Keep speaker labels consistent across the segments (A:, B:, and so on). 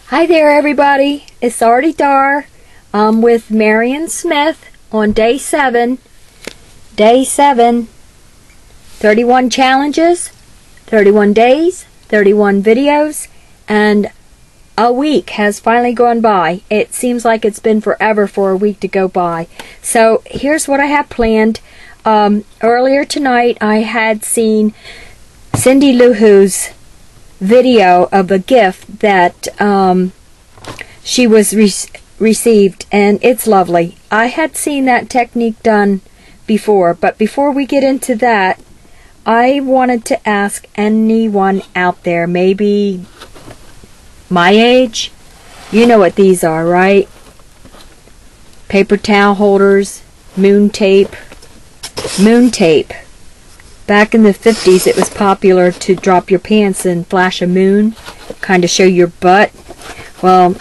A: Hi there, everybody. It's ArteDar. I'm with Marion Smith on day 7. Day 7. 31 challenges, 31 days, 31 videos, and a week has finally gone by. It seems like it's been forever for a week to go by. So here's what I have planned. Earlier tonight I had seen Cindy Lou Who's video of a gift that she was received, and it's lovely. I had seen that technique done before, but before we get into that, I wanted to ask anyone out there, maybe my age, you know what these are, right? Paper towel holders, MoonTape. MoonTape. Back in the 50s, it was popular to drop your pants and flash a moon, kind of show your butt. Well,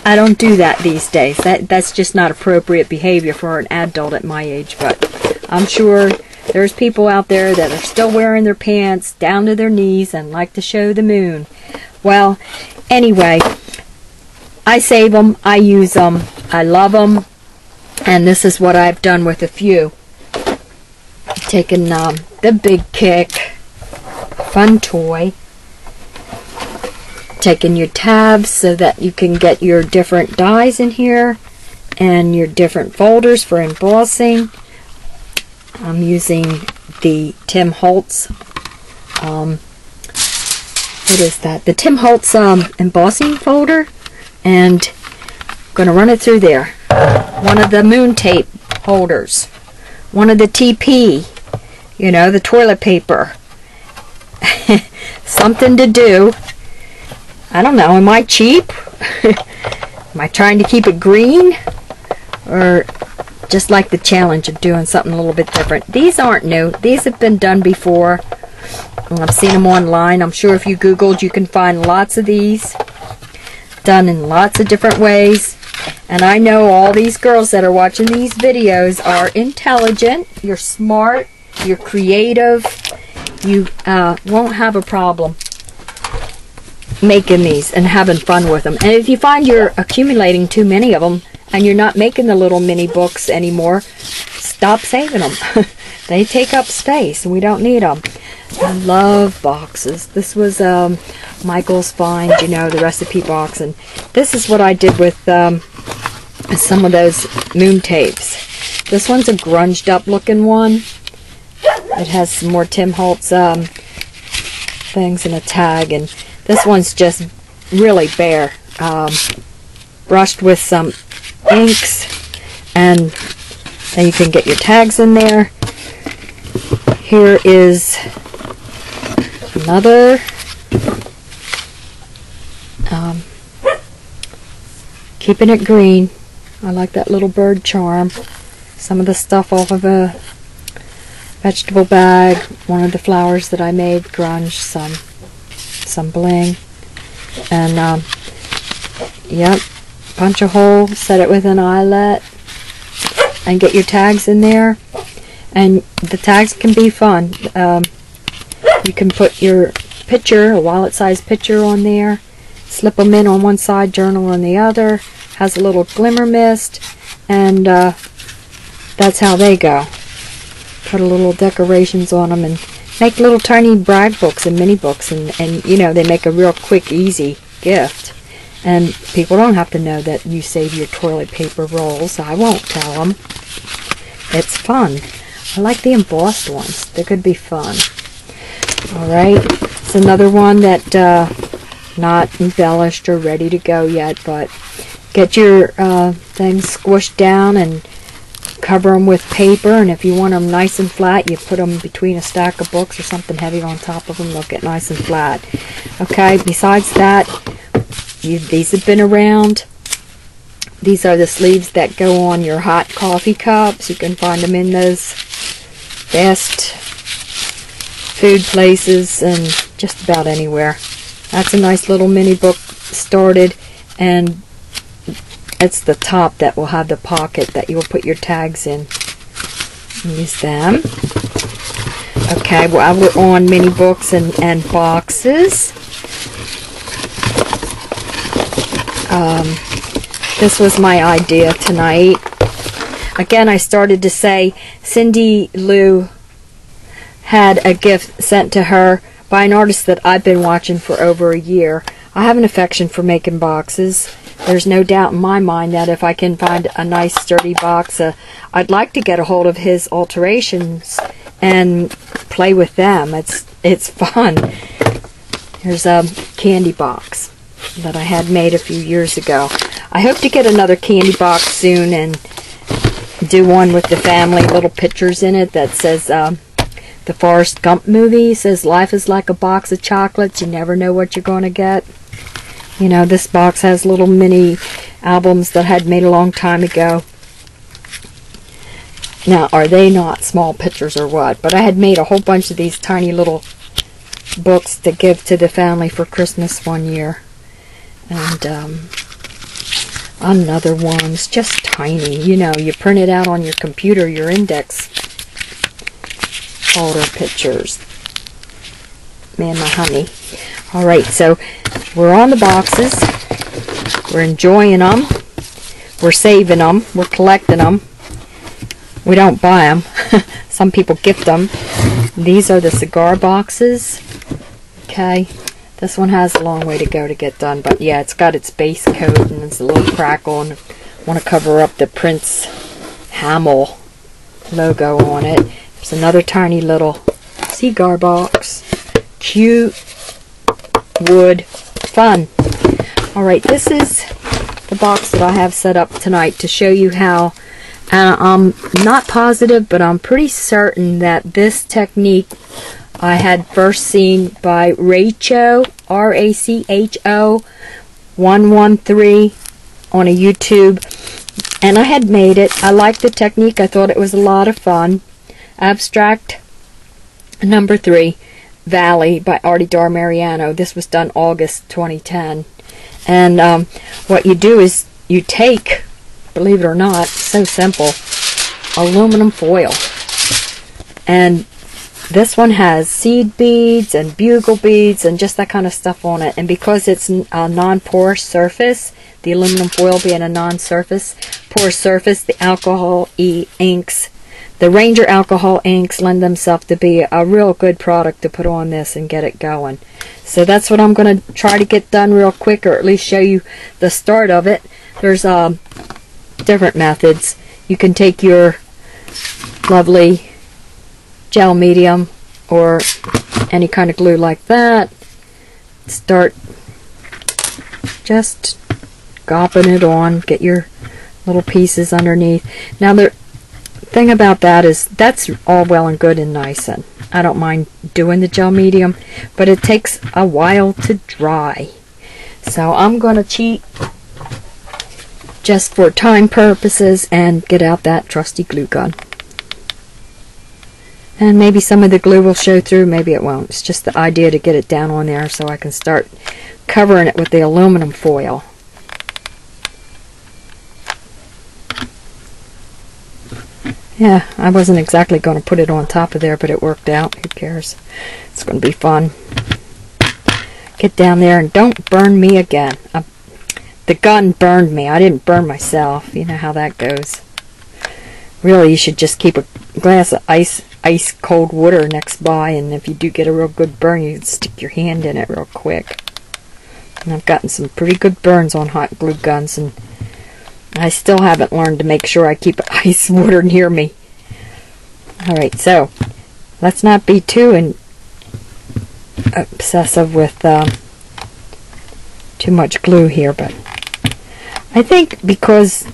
A: I don't do that these days. That's just not appropriate behavior for an adult at my age, but I'm sure there's people out there that are still wearing their pants down to their knees and like to show the moon. Well, anyway, I save them, I use them, I love them, and this is what I've done with a few. Taking the Big Kick, fun toy. Taking your tabs so that you can get your different dies in here and your different folders for embossing. I'm using the Tim Holtz, what is that? The Tim Holtz embossing folder, and I'm going to run it through there. One of the MoonTape holders. One of the TP, you know, the toilet paper. Something to do. I don't know, am I cheap? Am I trying to keep it green? Or just like the challenge of doing something a little bit different? These aren't new. These have been done before. I've seen them online. I'm sure if you Googled, you can find lots of these done in lots of different ways. And I know all these girls that are watching these videos are intelligent, you're smart, you're creative, you won't have a problem making these and having fun with them. And if you find you're accumulating too many of them and you're not making the little mini books anymore, stop saving them. They take up space and we don't need them. I love boxes. This was Michael's find, you know, the recipe box, and this is what I did with some of those MoonTapes. This one's a grunged up looking one. It has some more Tim Holtz things and a tag, and this one's just really bare, brushed with some inks, and then you can get your tags in there. Here is another keeping it green. I like that little bird charm. Some of the stuff off of a vegetable bag. One of the flowers that I made, grunge, some bling, and yep, punch a hole, set it with an eyelet, and get your tags in there. And the tags can be fun. You can put your picture, a wallet-sized picture, on there, slip them in on one side, journal on the other. Has a little glimmer mist, and that's how they go. Put a little decorations on them and make little tiny brag books and mini books, and you know, they make a real quick, easy gift. And people don't have to know that you save your toilet paper rolls. I won't tell them. It's fun. I like the embossed ones. They could be fun. Alright, it's another one that not embellished or ready to go yet, but get your things squished down and cover them with paper, and if you want them nice and flat, you put them between a stack of books or something heavy on top of them. They'll get nice and flat. Okay, besides that, these have been around. These are the sleeves that go on your hot coffee cups. You can find them in those fast food places and just about anywhere. That's a nice little mini book started, and it's the top that will have the pocket that you'll put your tags in. Use them. Okay, while we're on mini books and boxes, This was my idea tonight. Again, I started to say Cindy Lou had a gift sent to her by an artist that I've been watching for over a year. I have an affection for making boxes. There's no doubt in my mind that if I can find a nice sturdy box, I'd like to get a hold of his alterations and play with them. It's fun. Here's a candy box that I had made a few years ago. I hope to get another candy box soon and do one with the family, little pictures in it that says the Forrest Gump movie says life is like a box of chocolates, you never know what you're going to get. You know, this box has little mini albums that I had made a long time ago. Now, are they not small pictures or what? But I had made a whole bunch of these tiny little books to give to the family for Christmas one year. And another one's just tiny. You know, you print it out on your computer, your index folder pictures. Me and my honey. Alright, so we're on the boxes. We're enjoying them. We're saving them. We're collecting them. We don't buy them. Some people gift them. These are the cigar boxes. Okay. This one has a long way to go to get done, but yeah, it's got its base coat and it's a little crackle, and I want to cover up the Prince Hamill logo on it. There's another tiny little cigar box. Cute wood. Fun. Alright, this is the box that I have set up tonight to show you how, I'm not positive, but I'm pretty certain that this technique I had first seen by Racho, R-A-C-H-O 113 on a YouTube, and I had made it. I liked the technique. I thought it was a lot of fun. Abstract number 3, Valley by ArteDar Mariano. This was done August 2010. And what you do is you take, believe it or not, so simple, aluminum foil. And this one has seed beads and bugle beads and just that kind of stuff on it. And because it's a non-porous surface, the aluminum foil being a non-porous surface, the alcohol inks, the Ranger alcohol inks lend themselves to be a real good product to put on this and get it going. So that's what I'm going to try to get done real quick, or at least show you the start of it. There's different methods. You can take your lovely gel medium or any kind of glue like that, start just gopping it on, get your little pieces underneath. Now the thing about that is that's all well and good and nice, and I don't mind doing the gel medium, but it takes a while to dry. So I'm going to cheat just for time purposes and get out that trusty glue gun. And maybe some of the glue will show through, maybe it won't. It's just the idea to get it down on there so I can start covering it with the aluminum foil. Yeah, I wasn't exactly going to put it on top of there, but it worked out. Who cares? It's going to be fun. Get down there and don't burn me again. The gun burned me. I didn't burn myself. You know how that goes. Really, you should just keep a glass of ice cold water next by, and if you do get a real good burn, you can stick your hand in it real quick. And I've gotten some pretty good burns on hot glue guns, and I still haven't learned to make sure I keep ice water near me. Alright, so let's not be too obsessive with too much glue here, but I think because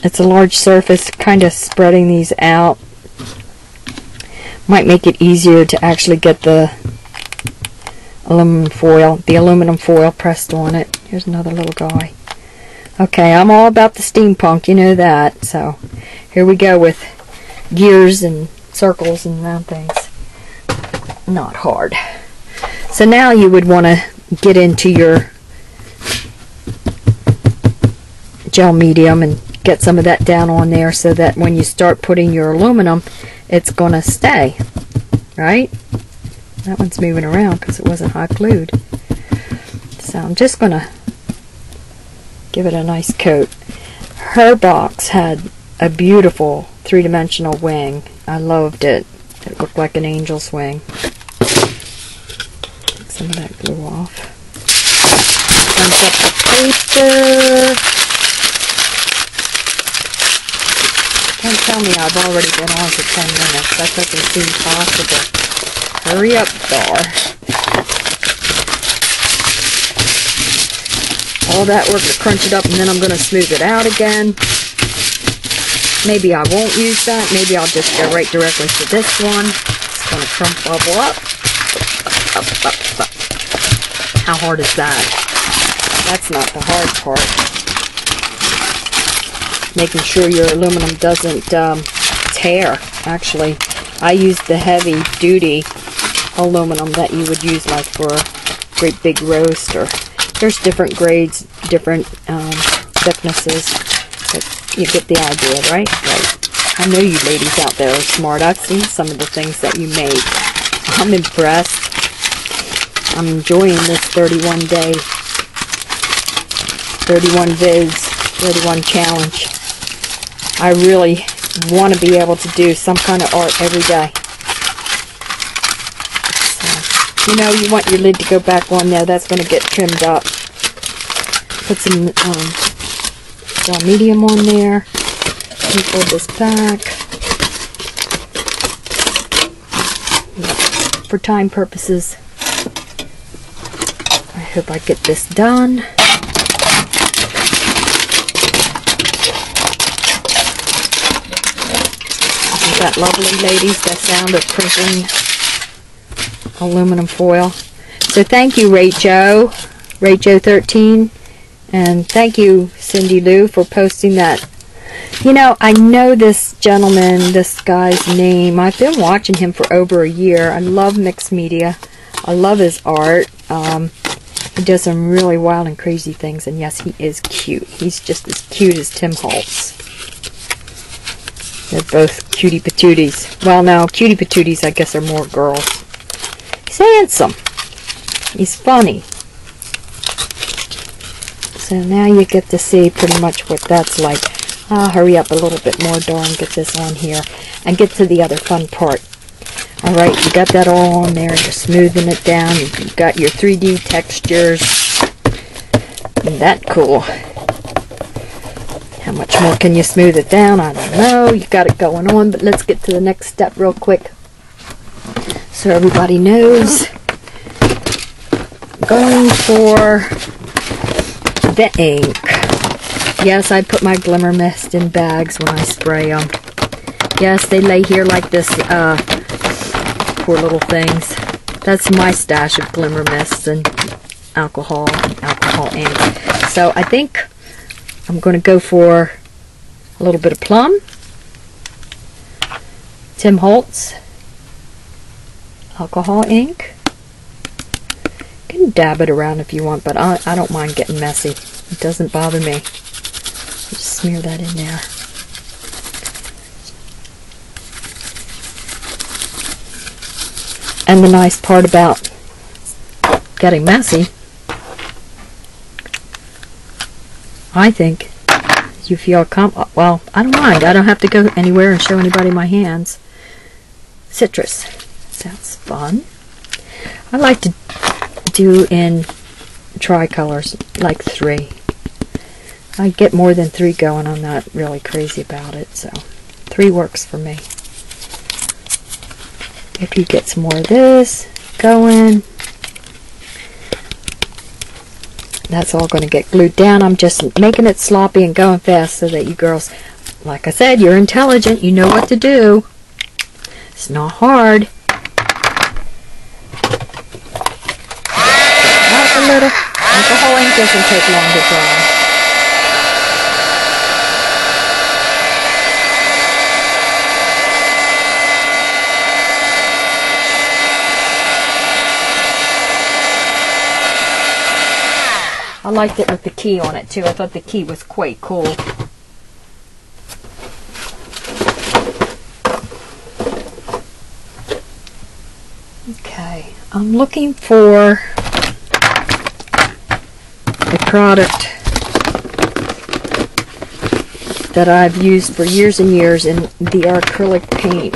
A: it's a large surface, kind of spreading these out might make it easier to actually get the aluminum foil pressed on it. Here's another little guy. Okay, I'm all about the steampunk, you know that. So here we go with gears and circles and round things. Not hard. So now you would want to get into your gel medium and get some of that down on there so that when you start putting your aluminum, it's going to stay, right? That one's moving around because it wasn't hot glued. So I'm just going to Give it a nice coat. Her box had a beautiful three-dimensional wing. I loved it. It looked like an angel's wing. Take some of that glue off. Bunch up the paper. Don't tell me I've already been on for 10 minutes. That doesn't seem possible. Hurry up, Dar. All that work to crunch it up, and then I'm going to smooth it out again. Maybe I won't use that. Maybe I'll just go right directly to this one. It's going to crump bubble up. Up. How hard is that? That's not the hard part. Making sure your aluminum doesn't tear. Actually, I use the heavy duty aluminum that you would use like for a great big roast, or there's different grades, different thicknesses, but you get the idea, right? Right. I know you ladies out there are smart. I've seen some of the things that you make. I'm impressed. I'm enjoying this 31 vids, 31 challenge. I really want to be able to do some kind of art every day. So, you know, you want your lid to go back on there. That's going to get trimmed up. Put some medium on there. Fold this back. For time purposes, I hope I get this done. Isn't that lovely, ladies? The sound of crinkling aluminum foil. So thank you, Rachel13, and thank you, Cindy Lou, for posting that. You know, I know this gentleman, this guy's name. I've been watching him for over a year. I love mixed media. I love his art. He does some really wild and crazy things, and yes, he is cute. He's just as cute as Tim Holtz. They're both cutie patooties. Well, no, cutie patooties, I guess, are more girls. He's handsome. He's funny. So now you get to see pretty much what that's like. I'll hurry up a little bit more, darn, get this on here, and get to the other fun part. Alright, you got that all on there, you're smoothing it down, you've got your 3D textures. Isn't that cool? How much more can you smooth it down? I don't know. You got it going on, but let's get to the next step real quick so everybody knows. Going for the ink. Yes, I put my glimmer mist in bags when I spray them. Yes, they lay here like this. Poor little things. That's my stash of glimmer mists and alcohol ink. So I think I'm going to go for a little bit of plum, Tim Holtz alcohol ink. You can dab it around if you want, but I don't mind getting messy. It doesn't bother me. Just smear that in there. And the nice part about getting messy, I think, you feel well, I don't mind. I don't have to go anywhere and show anybody my hands. Citrus. Sounds fun. I like to do in tricolors, like 3. I get more than 3 going. I'm not really crazy about it, so 3 works for me. If you get some more of this going, that's all going to get glued down. I'm just making it sloppy and going fast so that you girls, like I said, you're intelligent. You know what to do. It's not hard. Not a little. Alcohol ink doesn't take long to dry. I liked it with the key on it too. I thought the key was quite cool. Okay, I'm looking for a product that I've used for years and years in the acrylic paint.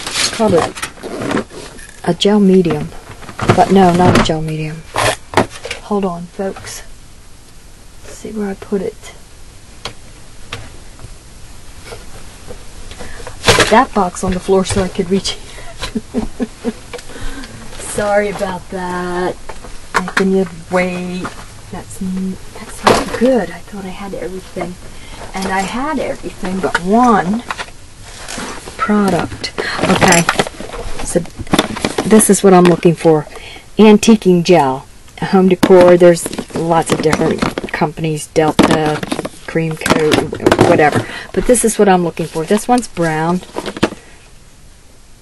A: It's called a gel medium. But no, not a gel medium. Hold on, folks. Let's see where I put it. Put that box on the floor so I could reach it. Sorry about that. Making you wait. That's not good. I thought I had everything. And I had everything but one product. Okay. So this is what I'm looking for. Antiquing gel. Home decor. There's lots of different companies. Delta, Cream Coat, whatever. But this is what I'm looking for. This one's brown.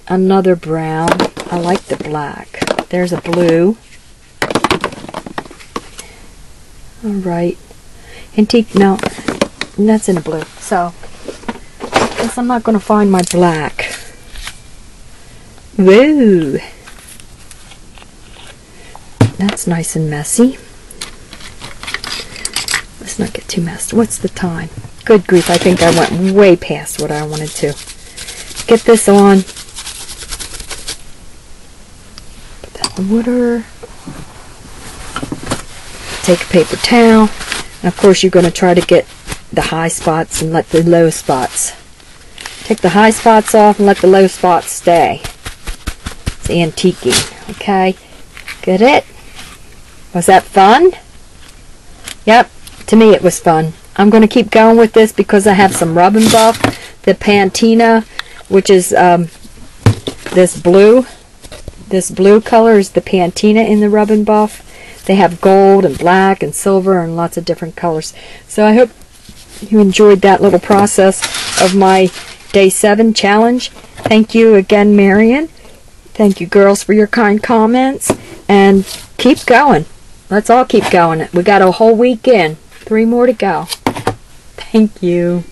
A: Another brown. I like the black. There's a blue. Alright. Antique, no. That's in a blue. So, I guess I'm not going to find my black. Woo! That's nice and messy. Let's not get too messy. What's the time? Good grief, I think I went way past what I wanted to. Get this on. Put that in the water. Take a paper towel. And of course you're going to try to get the high spots and let the low spots. Take the high spots off and let the low spots stay. It's antiquing. Okay? Get it? Was that fun? Yep. To me it was fun. I'm going to keep going with this because I have some rub and buff. The Patina, which is this blue. This blue color is the Patina in the rub and buff. They have gold and black and silver and lots of different colors. So I hope you enjoyed that little process of my Day 7 challenge. Thank you again, Marion. Thank you, girls, for your kind comments. And keep going. Let's all keep going. We got a whole week in. 3 more to go. Thank you.